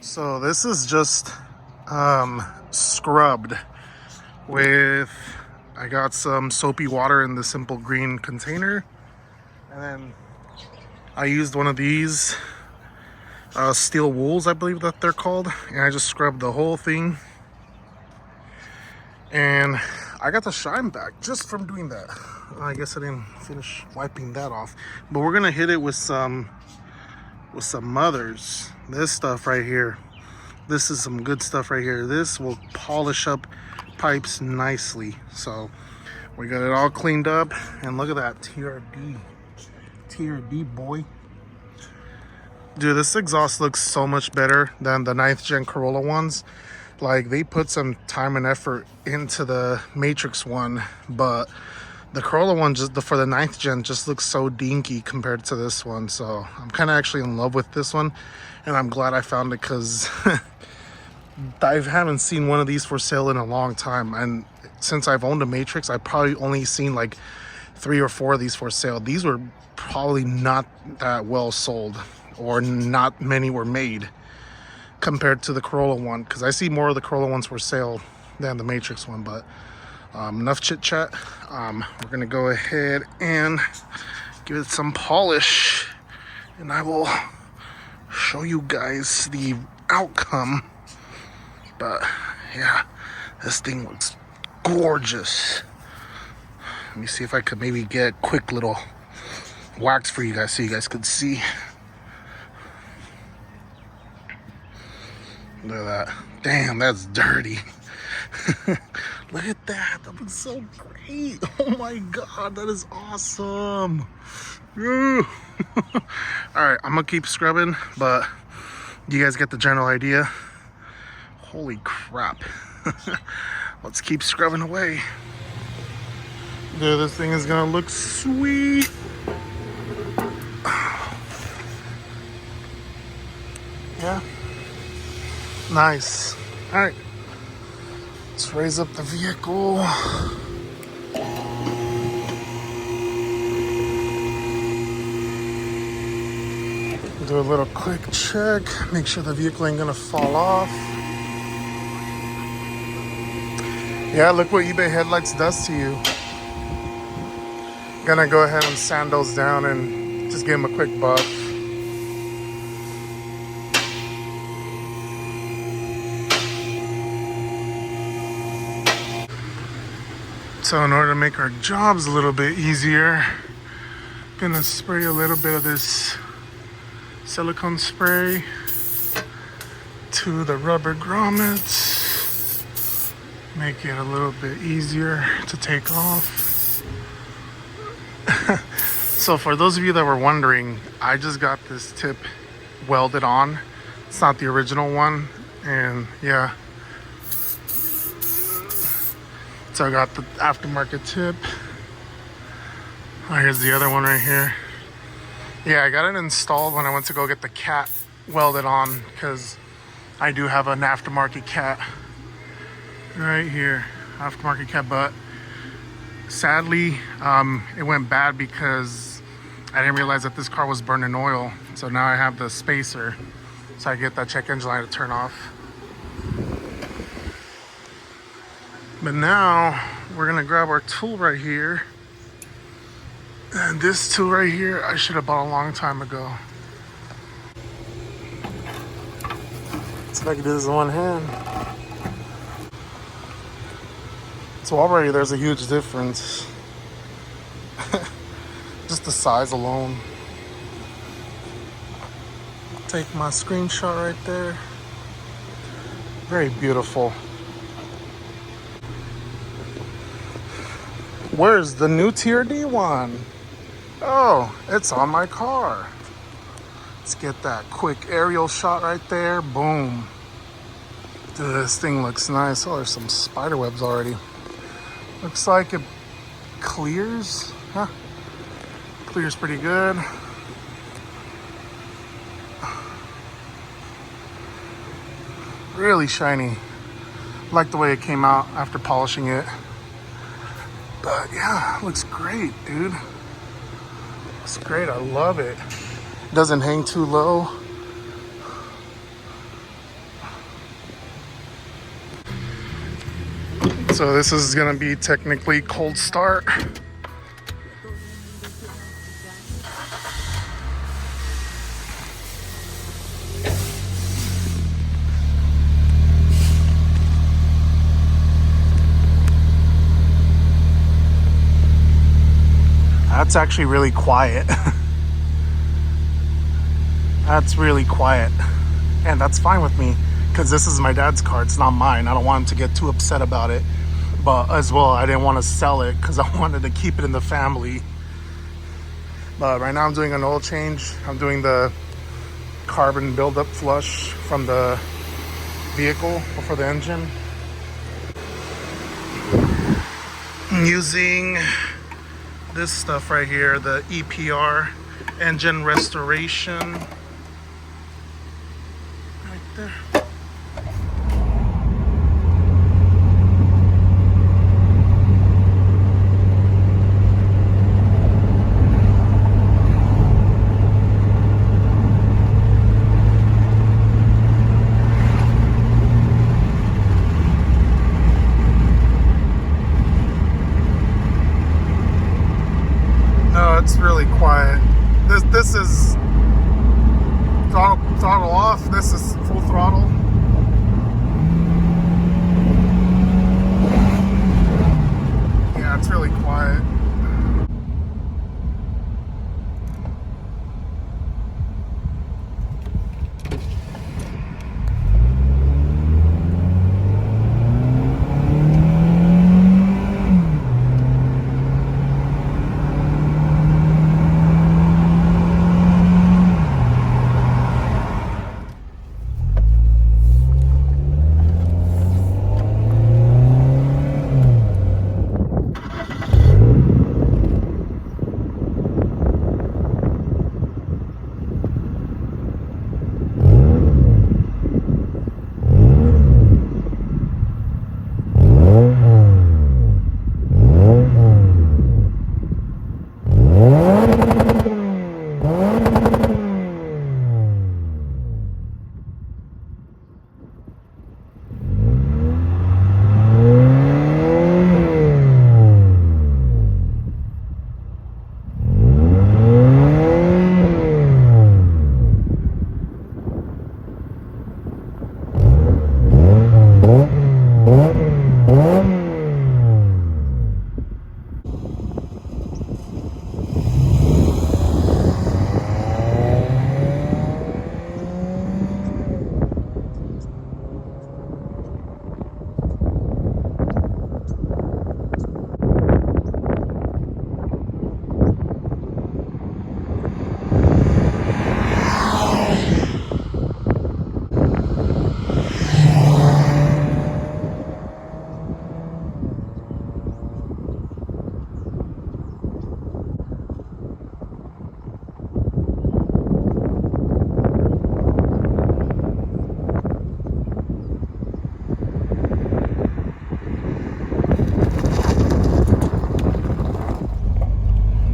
So this is just scrubbed with, I got some soapy water in the simple green container, and then I used one of these steel wools, I believe that they're called, and I just scrubbed the whole thing, and I got the shine back just from doing that. I guess I didn't finish wiping that off, but we're gonna hit it with some mothers. This stuff right here, this is some good stuff right here. This will polish up pipes nicely. So we got it all cleaned up, and look at that TRD boy. Dude, this exhaust looks so much better than the 9th gen Corolla ones. Like, they put some time and effort into the Matrix one, but the Corolla one, just for the 9th gen, just looks so dinky compared to this one. So I'm kind of actually in love with this one, and I'm glad I found it, because I haven't seen one of these for sale in a long time. And since I've owned a Matrix, I've probably only seen like 3 or 4 of these for sale. These were probably not that well sold, or not many were made compared to the Corolla one, because I see more of the Corolla ones for sale than the Matrix one. But enough chit chat. We're gonna go ahead and give it some polish, and I will show you guys the outcome. But yeah, this thing looks gorgeous. Let me see if I could maybe get a quick little wax for you guys so you guys could see. Look at that. Damn, that's dirty. Look at that. That looks so great. Oh my god, that is awesome. All right, I'm gonna keep scrubbing, but you guys get the general idea. Holy crap. Let's keep scrubbing away. Dude, this thing is gonna look sweet. Yeah. Nice. All right. Let's raise up the vehicle. Do a little quick check. Make sure the vehicle ain't gonna fall off. Yeah, look what eBay Headlights does to you. Gonna go ahead and sand those down and just give them a quick buff. So in order to make our jobs a little bit easier, I'm gonna spray a little bit of this silicone spray to the rubber grommets. Make it a little bit easier to take off. So for those of you that were wondering, I just got this tip welded on. It's not the original one, and yeah. So I got the aftermarket tip. Oh, here's the other one right here. Yeah, I got it installed when I went to go get the cat welded on, because I do have an aftermarket cat right here. Aftermarket cat, but sadly, it went bad because I didn't realize that this car was burning oil. So now I have the spacer, so I get that check engine light to turn off. But now we're gonna grab our tool right here. And this tool right here, I should have bought a long time ago. Let's see if I can do this in one hand. So already there's a huge difference. Just the size alone. Take my screenshot right there. Very beautiful. Where's the new TRD one? Oh, it's on my car. Let's get that quick aerial shot right there. Boom. Dude, this thing looks nice. Oh, there's some spider webs already. Looks like it clears. Huh? Clears pretty good. Really shiny. Like the way it came out after polishing it. But yeah, looks great, dude. It's great. I love it. Doesn't hang too low. So this is gonna be technically cold start. That's actually really quiet. That's really quiet. And that's fine with me because this is my dad's car. It's not mine. I don't want him to get too upset about it. But as well, I didn't want to sell it because I wanted to keep it in the family. But right now I'm doing an oil change. I'm doing the carbon buildup flush from the vehicle or for the engine. I'm using this stuff right here, the EPR engine restoration. Right there. No, it's really quiet. This is throttle off. This is full throttle. Yeah, it's really quiet.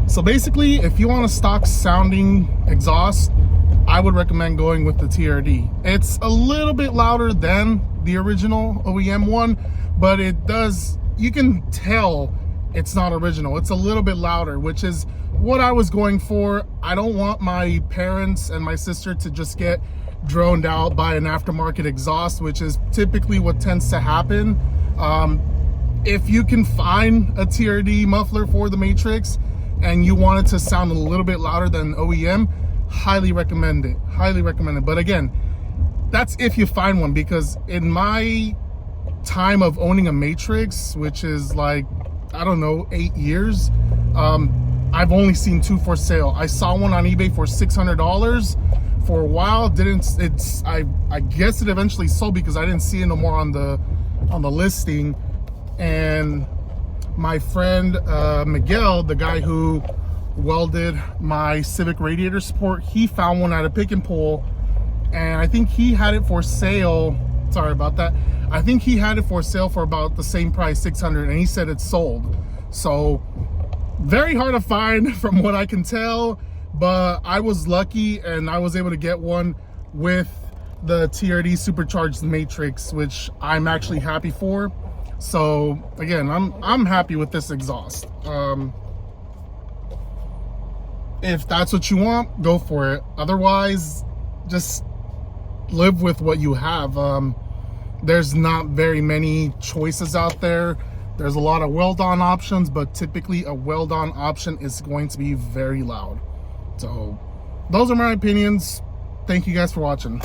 So basically, if you want a stock sounding exhaust, I would recommend going with the TRD. It's a little bit louder than the original OEM one, but it does, you can tell it's not original. It's a little bit louder, which is what I was going for. I don't want my parents and my sister to just get droned out by an aftermarket exhaust, which is typically what tends to happen. If you can find a TRD muffler for the Matrix and you want it to sound a little bit louder than OEM, highly recommend it. Highly recommend it. But again, that's if you find one, because in my time of owning a Matrix, which is like, I don't know, 8 years, I've only seen 2 for sale. I saw one on eBay for $600 for a while. I guess it eventually sold because I didn't see it no more on the listing. And my friend Miguel, the guy who welded my Civic radiator support, he found one at a pick and pull, and I think he had it for sale Sorry about that. I think he had it for sale for about the same price, 600, and he said it's sold. So very hard to find from what I can tell, but I was lucky and I was able to get one with the TRD supercharged matrix, which I'm actually happy for. So again, I'm happy with this exhaust. If that's what you want, go for it. Otherwise, just live with what you have. There's not very many choices out there. There's a lot of weld-on options, but typically a weld-on option is going to be very loud. So those are my opinions. Thank you guys for watching.